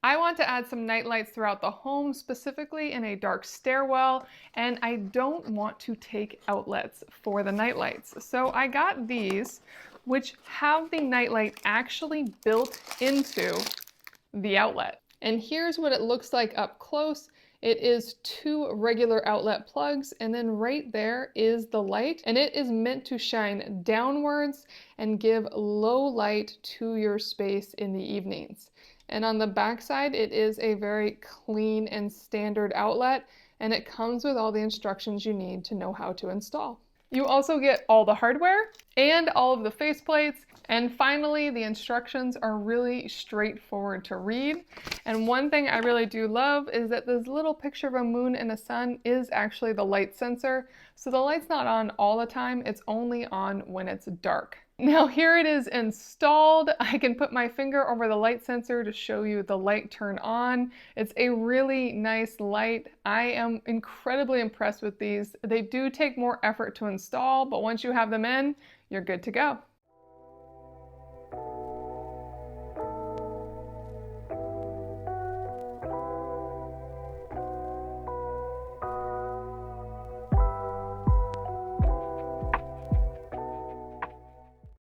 I want to add some night lights throughout the home, specifically in a dark stairwell, and I don't want to take outlets for the night lights. So I got these, which have the night light actually built into the outlet. And here's what it looks like up close. It is two regular outlet plugs, and then right there is the light, and it is meant to shine downwards and give low light to your space in the evenings. And on the back side, it is a very clean and standard outlet, and it comes with all the instructions you need to know how to install. You also get all the hardware and all of the faceplates. And finally, the instructions are really straightforward to read. And one thing I really do love is that this little picture of a moon and a sun is actually the light sensor. So the light's not on all the time, it's only on when it's dark. Now here it is installed. I can put my finger over the light sensor to show you the light turn on. It's a really nice light. I am incredibly impressed with these. They do take more effort to install, but once you have them in, you're good to go.